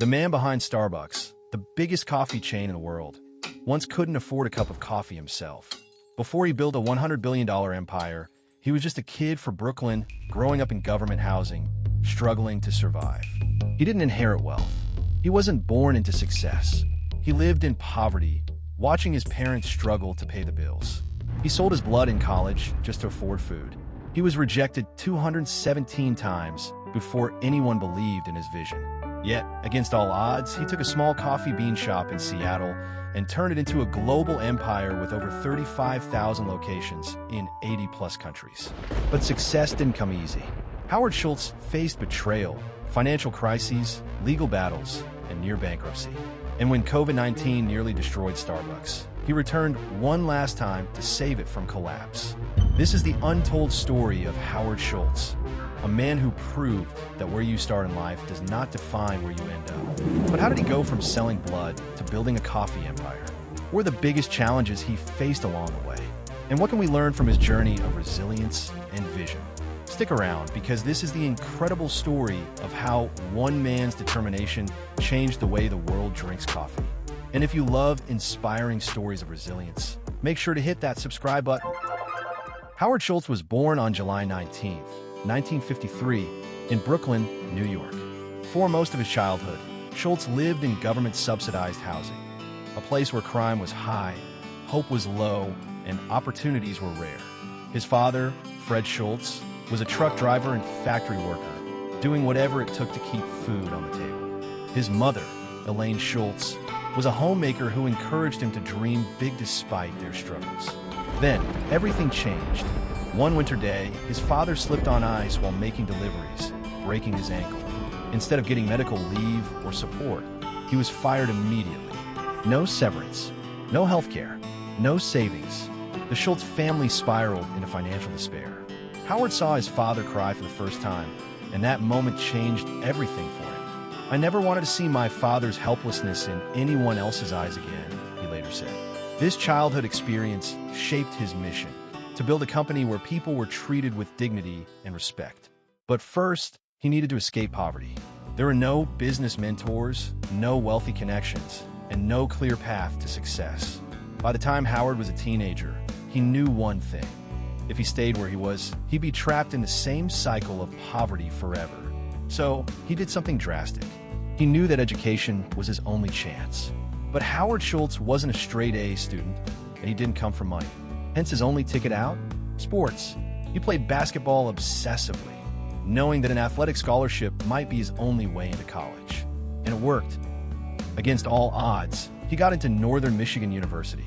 The man behind Starbucks, the biggest coffee chain in the world, once couldn't afford a cup of coffee himself. Before he built a $100 billion empire, he was just a kid from Brooklyn, growing up in government housing, struggling to survive. He didn't inherit wealth. He wasn't born into success. He lived in poverty, watching his parents struggle to pay the bills. He sold his blood in college just to afford food. He was rejected 217 times before anyone believed in his vision. Yet, against all odds, he took a small coffee bean shop in Seattle and turned it into a global empire with over 35,000 locations in 80-plus countries. But success didn't come easy. Howard Schultz faced betrayal, financial crises, legal battles, and near bankruptcy. And when COVID-19 nearly destroyed Starbucks, he returned one last time to save it from collapse. This is the untold story of Howard Schultz, a man who proved that where you start in life does not define where you end up. But how did he go from selling blood to building a coffee empire? What were the biggest challenges he faced along the way? And what can we learn from his journey of resilience and vision? Stick around, because this is the incredible story of how one man's determination changed the way the world drinks coffee. And if you love inspiring stories of resilience, make sure to hit that subscribe button. Howard Schultz was born on July 19, 1953, in Brooklyn, New York. For most of his childhood, Schultz lived in government-subsidized housing, a place where crime was high, hope was low, and opportunities were rare. His father, Fred Schultz, was a truck driver and factory worker, doing whatever it took to keep food on the table. His mother, Elaine Schultz, was a homemaker who encouraged him to dream big despite their struggles. Then, everything changed. One winter day, his father slipped on ice while making deliveries, breaking his ankle. Instead of getting medical leave or support, he was fired immediately. No severance, no health care, no savings. The Schultz family spiraled into financial despair. Howard saw his father cry for the first time, and that moment changed everything for him. "I never wanted to see my father's helplessness in anyone else's eyes again," he later said. This childhood experience shaped his mission, to build a company where people were treated with dignity and respect. But first, he needed to escape poverty. There were no business mentors, no wealthy connections, and no clear path to success. By the time Howard was a teenager, he knew one thing. If he stayed where he was, he'd be trapped in the same cycle of poverty forever. So, he did something drastic. He knew that education was his only chance. But Howard Schultz wasn't a straight-A student, and he didn't come from money. Hence his only ticket out? Sports. He played basketball obsessively, knowing that an athletic scholarship might be his only way into college. And it worked. Against all odds, he got into Northern Michigan University.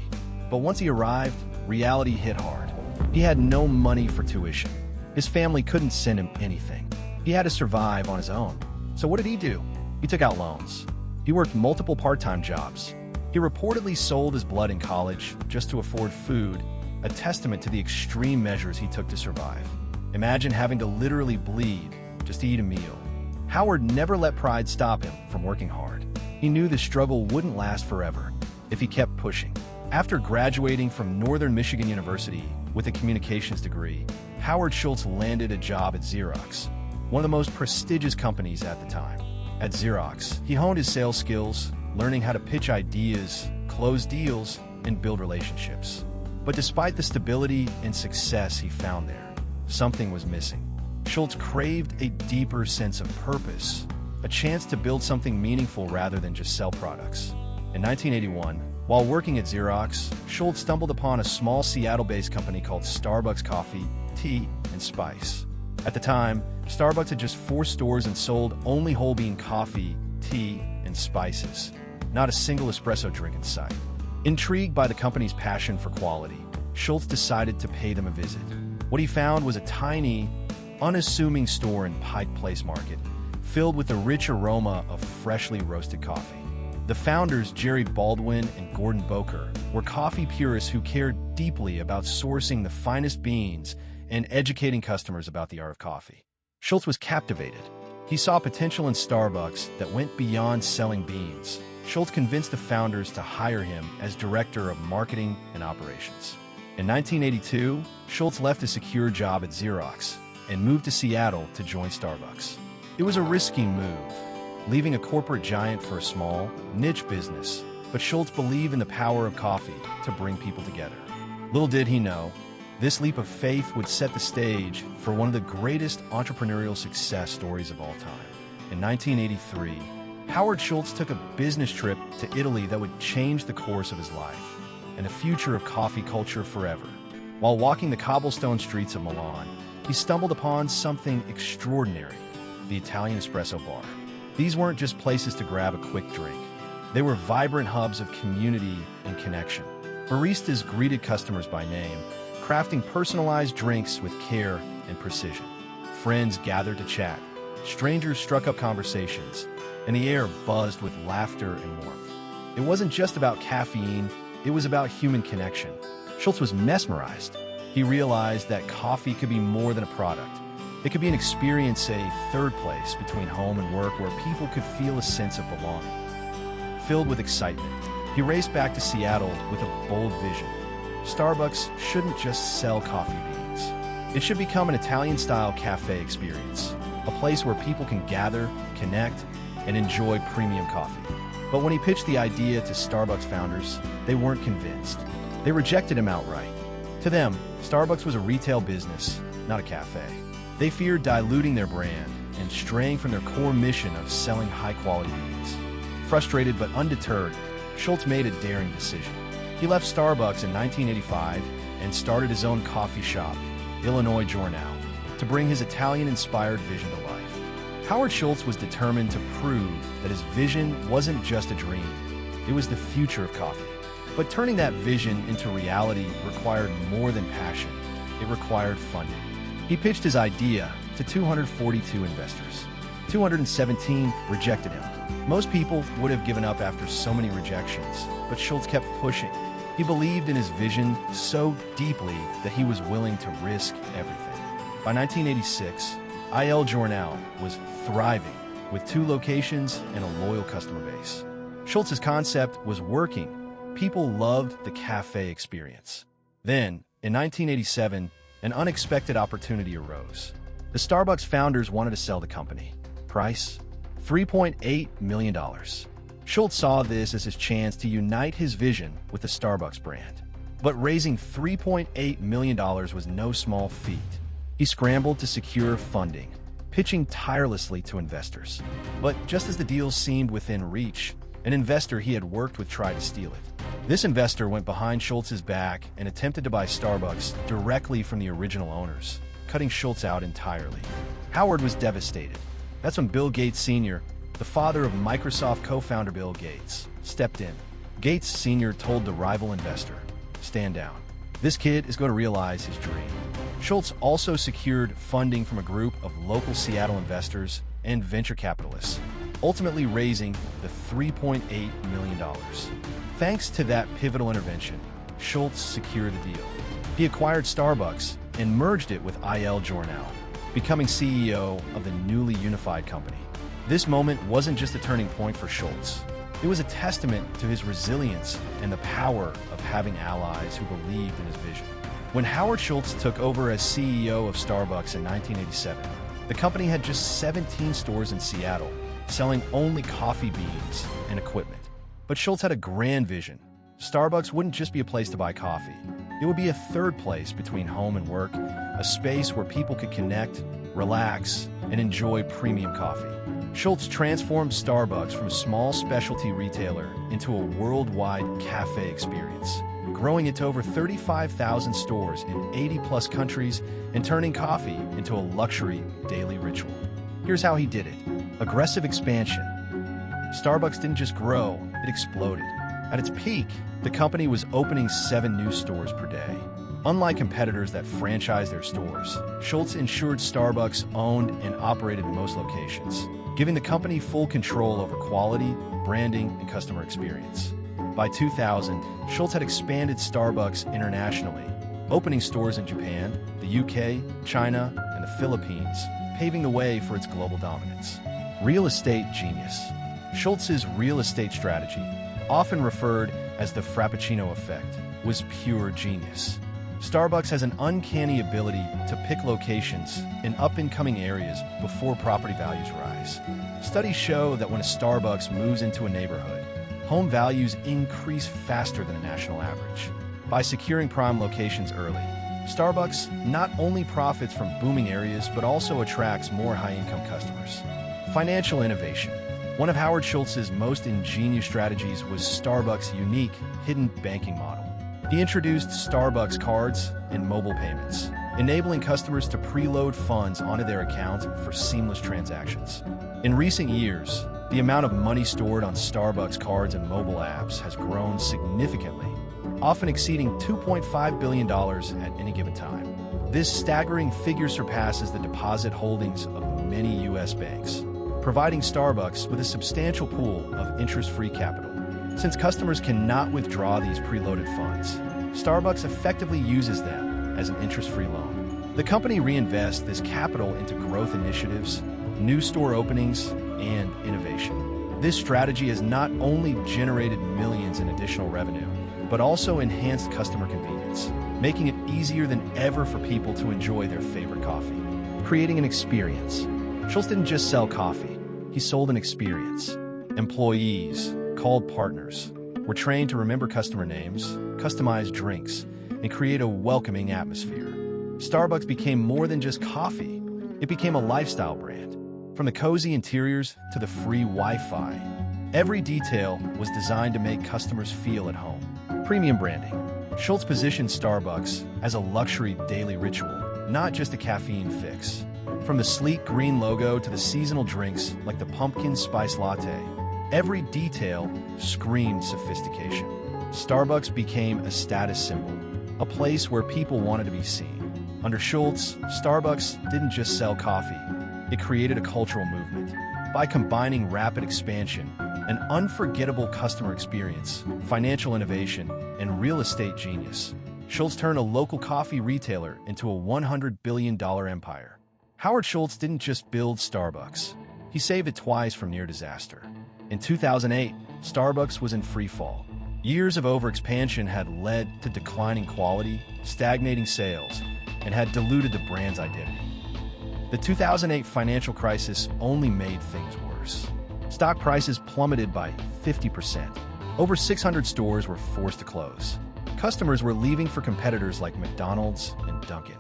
But once he arrived, reality hit hard. He had no money for tuition. His family couldn't send him anything. He had to survive on his own. So what did he do? He took out loans. He worked multiple part-time jobs. He reportedly sold his blood in college just to afford food, a testament to the extreme measures he took to survive. Imagine having to literally bleed just to eat a meal. Howard never let pride stop him from working hard. He knew the struggle wouldn't last forever if he kept pushing. After graduating from Northern Michigan University with a communications degree, Howard Schultz landed a job at Xerox, one of the most prestigious companies at the time. At Xerox, he honed his sales skills, learning how to pitch ideas, close deals, and build relationships. But despite the stability and success he found there, something was missing. Schultz craved a deeper sense of purpose, a chance to build something meaningful rather than just sell products. In 1981, while working at Xerox, Schultz stumbled upon a small Seattle-based company called Starbucks Coffee, Tea, and Spice. At the time, Starbucks had just 4 stores and sold only whole bean coffee, tea, and spices. Not a single espresso drink in sight. Intrigued by the company's passion for quality, Schultz decided to pay them a visit. What he found was a tiny, unassuming store in Pike Place Market, filled with the rich aroma of freshly roasted coffee. The founders, Jerry Baldwin and Gordon Boker, were coffee purists who cared deeply about sourcing the finest beans and educating customers about the art of coffee. Schultz was captivated. He saw potential in Starbucks that went beyond selling beans. Schultz convinced the founders to hire him as director of marketing and operations. In 1982, Schultz left a secure job at Xerox and moved to Seattle to join Starbucks. It was a risky move. leaving a corporate giant for a small, niche business. But Schultz believed in the power of coffee to bring people together. Little did he know, this leap of faith would set the stage for one of the greatest entrepreneurial success stories of all time. In 1983, Howard Schultz took a business trip to Italy that would change the course of his life and the future of coffee culture forever. While walking the cobblestone streets of Milan, he stumbled upon something extraordinary: the Italian espresso bar. These weren't just places to grab a quick drink. They were vibrant hubs of community and connection. Baristas greeted customers by name, crafting personalized drinks with care and precision. Friends gathered to chat. Strangers struck up conversations, and the air buzzed with laughter and warmth. It wasn't just about caffeine, it was about human connection. Schultz was mesmerized. He realized that coffee could be more than a product. It could be an experience, a third place between home and work where people could feel a sense of belonging. Filled with excitement, he raced back to Seattle with a bold vision. Starbucks shouldn't just sell coffee beans. It should become an Italian-style cafe experience, a place where people can gather, connect, and enjoy premium coffee. But when he pitched the idea to Starbucks founders, they weren't convinced. They rejected him outright. To them, Starbucks was a retail business, not a cafe. They feared diluting their brand and straying from their core mission of selling high-quality beans. Frustrated but undeterred, Schultz made a daring decision. He left Starbucks in 1985 and started his own coffee shop, Illinois Journal, to bring his Italian-inspired vision to life. Howard Schultz was determined to prove that his vision wasn't just a dream, it was the future of coffee. But turning that vision into reality required more than passion, it required funding. He pitched his idea to 242 investors. 217 rejected him. Most people would have given up after so many rejections, but Schultz kept pushing. He believed in his vision so deeply that he was willing to risk everything. By 1986, Il Giornale was thriving, with 2 locations and a loyal customer base. Schultz's concept was working. People loved the cafe experience. Then, in 1987, an unexpected opportunity arose. The Starbucks founders wanted to sell the company. Price? $3.8 million. Schultz saw this as his chance to unite his vision with the Starbucks brand. But raising $3.8 million was no small feat. He scrambled to secure funding, pitching tirelessly to investors. But just as the deal seemed within reach, an investor he had worked with tried to steal it. This investor went behind Schultz's back and attempted to buy Starbucks directly from the original owners, cutting Schultz out entirely. Howard was devastated. That's when Bill Gates Sr., the father of Microsoft co-founder Bill Gates, stepped in. Gates Sr. told the rival investor, "Stand down. This kid is going to realize his dream." Schultz also secured funding from a group of local Seattle investors and venture capitalists, ultimately raising the $3.8 million. Thanks to that pivotal intervention, Schultz secured the deal. He acquired Starbucks and merged it with Il Giornale, becoming CEO of the newly unified company. This moment wasn't just a turning point for Schultz. It was a testament to his resilience and the power of having allies who believed in his vision. When Howard Schultz took over as CEO of Starbucks in 1987, the company had just 17 stores in Seattle, selling only coffee beans and equipment. But Schultz had a grand vision. Starbucks wouldn't just be a place to buy coffee. It would be a third place between home and work, a space where people could connect, relax, and enjoy premium coffee. Schultz transformed Starbucks from a small specialty retailer into a worldwide cafe experience, growing it to over 35,000 stores in 80-plus countries and turning coffee into a luxury daily ritual. Here's how he did it. Aggressive expansion. Starbucks didn't just grow, it exploded. At its peak, the company was opening 7 new stores per day. Unlike competitors that franchise their stores, Schultz ensured Starbucks owned and operated most locations, giving the company full control over quality, branding, and customer experience. By 2000, Schultz had expanded Starbucks internationally, opening stores in Japan, the UK, China, and the Philippines, paving the way for its global dominance. Real estate genius. Schultz's real estate strategy, often referred as the Frappuccino effect, was pure genius. Starbucks has an uncanny ability to pick locations in up-and-coming areas before property values rise. Studies show that when a Starbucks moves into a neighborhood, home values increase faster than a national average. By securing prime locations early, Starbucks not only profits from booming areas but also attracts more high-income customers. Financial innovation. One of Howard Schultz's most ingenious strategies was Starbucks' unique hidden banking model. He introduced Starbucks cards and mobile payments, enabling customers to preload funds onto their account for seamless transactions. In recent years, the amount of money stored on Starbucks cards and mobile apps has grown significantly, often exceeding $2.5 billion at any given time. This staggering figure surpasses the deposit holdings of many U.S. banks, providing Starbucks with a substantial pool of interest-free capital. Since customers cannot withdraw these preloaded funds, Starbucks effectively uses them as an interest-free loan. The company reinvests this capital into growth initiatives, new store openings, and innovation. This strategy has not only generated millions in additional revenue, but also enhanced customer convenience, making it easier than ever for people to enjoy their favorite coffee. Creating an experience. Schultz didn't just sell coffee, he sold an experience. Employees, called partners, were trained to remember customer names, customize drinks, and create a welcoming atmosphere. Starbucks became more than just coffee. It became a lifestyle brand. From the cozy interiors to the free Wi-Fi, every detail was designed to make customers feel at home. Premium branding. Schultz positioned Starbucks as a luxury daily ritual, not just a caffeine fix. From the sleek green logo to the seasonal drinks like the pumpkin spice latte, every detail screamed sophistication. Starbucks became a status symbol, a place where people wanted to be seen. Under Schultz, Starbucks didn't just sell coffee, it created a cultural movement. By combining rapid expansion, an unforgettable customer experience, financial innovation, and real estate genius, Schultz turned a local coffee retailer into a $100 billion empire. Howard Schultz didn't just build Starbucks, he saved it twice from near disaster. In 2008, Starbucks was in free fall. Years of overexpansion had led to declining quality, stagnating sales, and had diluted the brand's identity. The 2008 financial crisis only made things worse. Stock prices plummeted by 50%. Over 600 stores were forced to close. Customers were leaving for competitors like McDonald's and Dunkin'.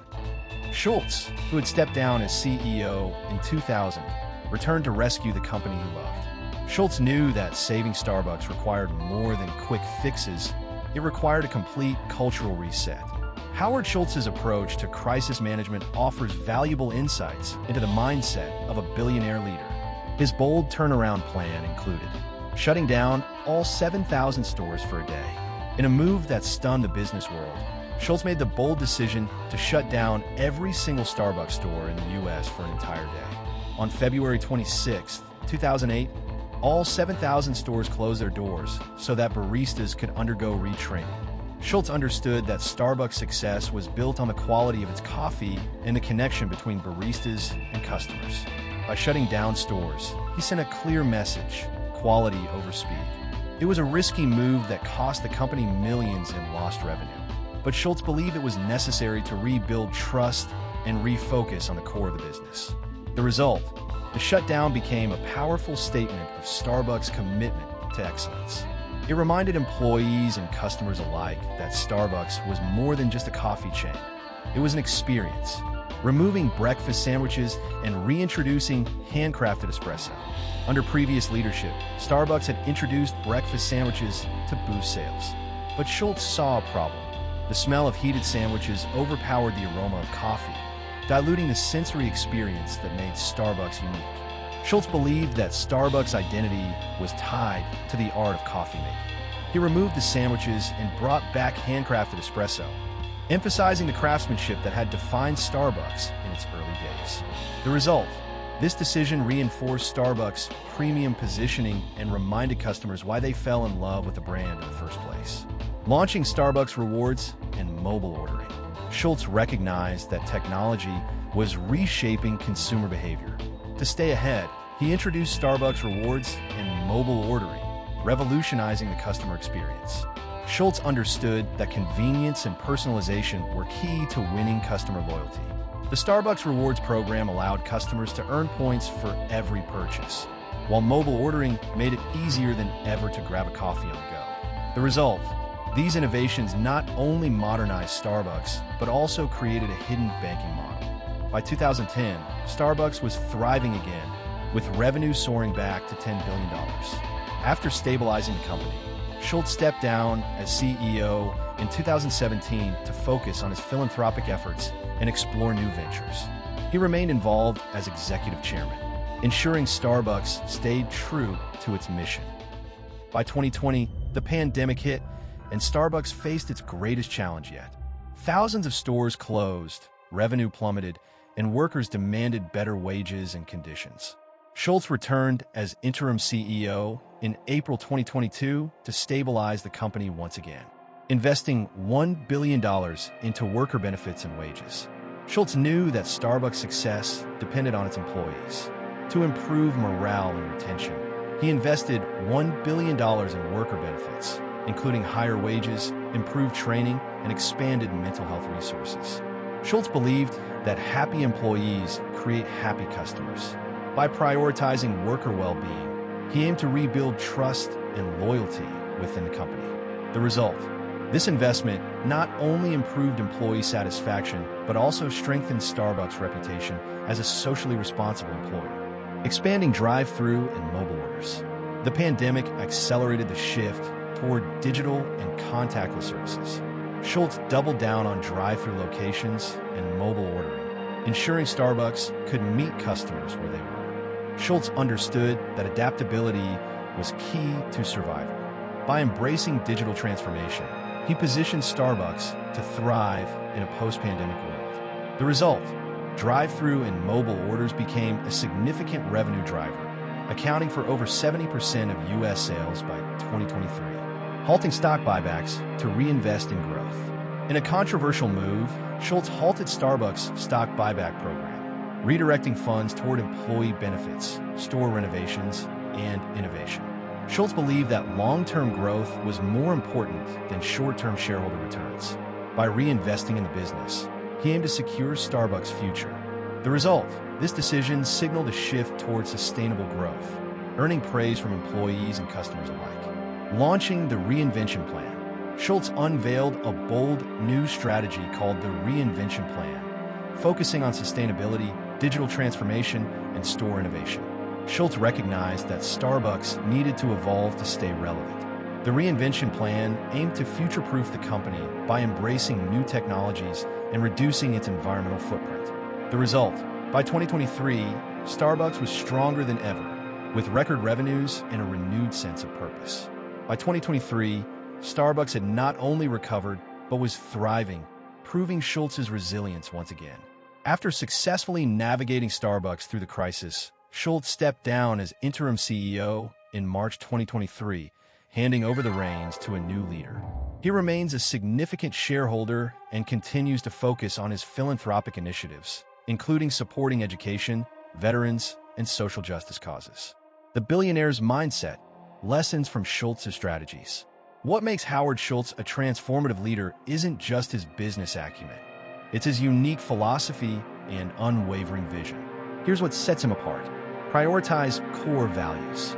Schultz, who had stepped down as CEO in 2000, returned to rescue the company he loved. Schultz knew that saving Starbucks required more than quick fixes. It required a complete cultural reset. Howard Schultz's approach to crisis management offers valuable insights into the mindset of a billionaire leader. His bold turnaround plan included shutting down all 7,000 stores for a day. In a move that stunned the business world, Schultz made the bold decision to shut down every single Starbucks store in the U.S. for an entire day. On February 26, 2008, all 7,000 stores closed their doors so that baristas could undergo retraining. Schultz understood that Starbucks' success was built on the quality of its coffee and the connection between baristas and customers. By shutting down stores, he sent a clear message: quality over speed. It was a risky move that cost the company millions in lost revenue. But Schultz believed it was necessary to rebuild trust and refocus on the core of the business. The result: the shutdown became a powerful statement of Starbucks' commitment to excellence. It reminded employees and customers alike that Starbucks was more than just a coffee chain. It was an experience, removing breakfast sandwiches and reintroducing handcrafted espresso. Under previous leadership, Starbucks had introduced breakfast sandwiches to boost sales. But Schultz saw a problem. The smell of heated sandwiches overpowered the aroma of coffee, diluting the sensory experience that made Starbucks unique. Schultz believed that Starbucks' identity was tied to the art of coffee making. He removed the sandwiches and brought back handcrafted espresso, emphasizing the craftsmanship that had defined Starbucks in its early days. The result: this decision reinforced Starbucks' premium positioning and reminded customers why they fell in love with the brand in the first place. Launching Starbucks Rewards and mobile ordering, Schultz recognized that technology was reshaping consumer behavior. To stay ahead, he introduced Starbucks Rewards and mobile ordering, revolutionizing the customer experience. Schultz understood that convenience and personalization were key to winning customer loyalty. The Starbucks Rewards program allowed customers to earn points for every purchase, while mobile ordering made it easier than ever to grab a coffee on the go. The result? These innovations not only modernized Starbucks, but also created a hidden banking model. By 2010, Starbucks was thriving again, with revenue soaring back to $10 billion. After stabilizing the company, Schultz stepped down as CEO in 2017 to focus on his philanthropic efforts and explore new ventures. He remained involved as executive chairman, ensuring Starbucks stayed true to its mission. By 2020, the pandemic hit, and Starbucks faced its greatest challenge yet. Thousands of stores closed, revenue plummeted, and workers demanded better wages and conditions. Schultz returned as interim CEO in April 2022 to stabilize the company once again, investing $1 billion into worker benefits and wages. Schultz knew that Starbucks' success depended on its employees. To improve morale and retention, he invested $1 billion in worker benefits, including higher wages, improved training, and expanded mental health resources. Schultz believed that happy employees create happy customers. By prioritizing worker well-being, he aimed to rebuild trust and loyalty within the company. The result? This investment not only improved employee satisfaction, but also strengthened Starbucks' reputation as a socially responsible employer. Expanding drive-through and mobile orders. The pandemic accelerated the shift toward digital and contactless services. Schultz doubled down on drive-through locations and mobile ordering, ensuring Starbucks could meet customers where they were. Schultz understood that adaptability was key to survival. By embracing digital transformation, he positioned Starbucks to thrive in a post-pandemic world. The result? Drive-through and mobile orders became a significant revenue driver, accounting for over 70% of U.S. sales by 2023, halting stock buybacks to reinvest in growth. In a controversial move, Schultz halted Starbucks' stock buyback program, redirecting funds toward employee benefits, store renovations, and innovation. Schultz believed that long-term growth was more important than short-term shareholder returns. By reinvesting in the business, he aimed to secure Starbucks' future. The result? This decision signaled a shift toward sustainable growth, earning praise from employees and customers alike. Launching the Reinvention Plan, Schultz unveiled a bold new strategy called the Reinvention Plan, focusing on sustainability, digital transformation, and store innovation. Schultz recognized that Starbucks needed to evolve to stay relevant. The Reinvention Plan aimed to future-proof the company by embracing new technologies and reducing its environmental footprint. The result? By 2023, Starbucks was stronger than ever, with record revenues and a renewed sense of purpose. By 2023, Starbucks had not only recovered, but was thriving, proving Schultz's resilience once again. After successfully navigating Starbucks through the crisis, Schultz stepped down as interim CEO in March 2023, handing over the reins to a new leader. He remains a significant shareholder and continues to focus on his philanthropic initiatives, including supporting education, veterans, and social justice causes. The Billionaire's Mindset, Lessons from Schultz's Strategies. What makes Howard Schultz a transformative leader isn't just his business acumen. It's his unique philosophy and unwavering vision. Here's what sets him apart. Prioritize core values.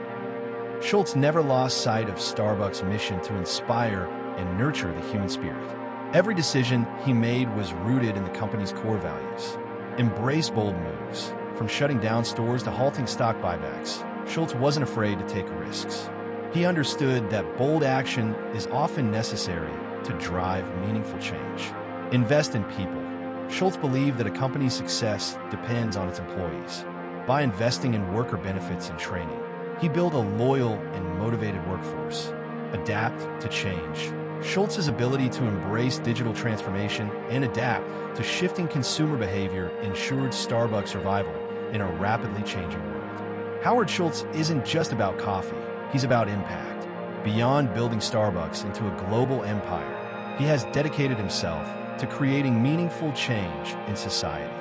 Schultz never lost sight of Starbucks' mission to inspire and nurture the human spirit. Every decision he made was rooted in the company's core values. Embrace bold moves. From shutting down stores to halting stock buybacks, Schultz wasn't afraid to take risks. He understood that bold action is often necessary to drive meaningful change. Invest in people. Schultz believed that a company's success depends on its employees. By investing in worker benefits and training, he built a loyal and motivated workforce. Adapt to change. Schultz's ability to embrace digital transformation and adapt to shifting consumer behavior ensured Starbucks' survival in a rapidly changing world. Howard Schultz isn't just about coffee, he's about impact. Beyond building Starbucks into a global empire, he has dedicated himself to creating meaningful change in society.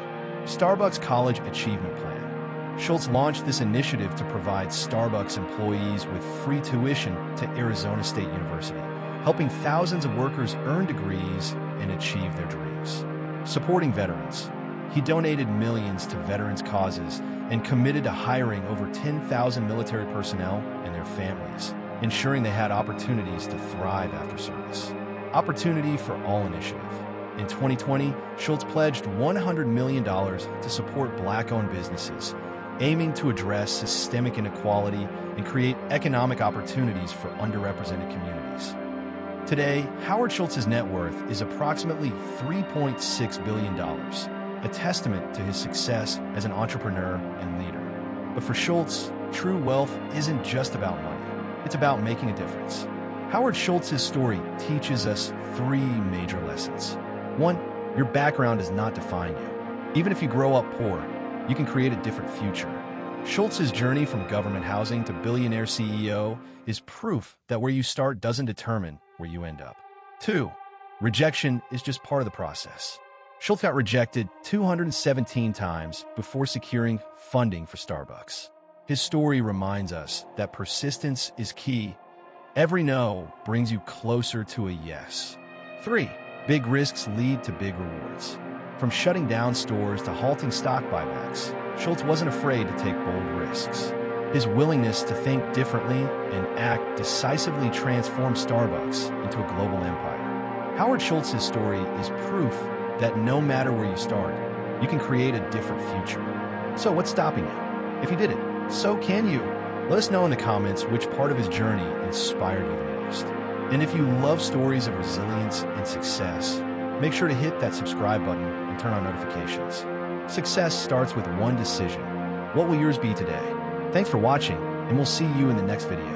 Starbucks College Achievement Plan. Schultz launched this initiative to provide Starbucks employees with free tuition to Arizona State University, helping thousands of workers earn degrees and achieve their dreams. Supporting veterans. He donated millions to veterans' causes and committed to hiring over 10,000 military personnel and their families, ensuring they had opportunities to thrive after service. Opportunity for All initiative. In 2020, Schultz pledged $100 million to support Black-owned businesses, aiming to address systemic inequality and create economic opportunities for underrepresented communities. Today, Howard Schultz's net worth is approximately $3.6 billion, a testament to his success as an entrepreneur and leader. But for Schultz, true wealth isn't just about money. It's about making a difference. Howard Schultz's story teaches us three major lessons. 1. Your background does not define you. Even if you grow up poor, you can create a different future. Schultz's journey from government housing to billionaire CEO is proof that where you start doesn't determine where you end up. 2. Rejection is just part of the process. Schultz got rejected 217 times before securing funding for Starbucks. His story reminds us that persistence is key. Every no brings you closer to a yes. 3. Big risks lead to big rewards. From shutting down stores to halting stock buybacks, Schultz wasn't afraid to take bold risks. His willingness to think differently and act decisively transformed Starbucks into a global empire. Howard Schultz's story is proof that no matter where you start, you can create a different future. So what's stopping you? If you did it, so can you. Let us know in the comments which part of his journey inspired you the most. And if you love stories of resilience and success, make sure to hit that subscribe button and turn on notifications. Success starts with one decision. What will yours be today? Thanks for watching, and we'll see you in the next video.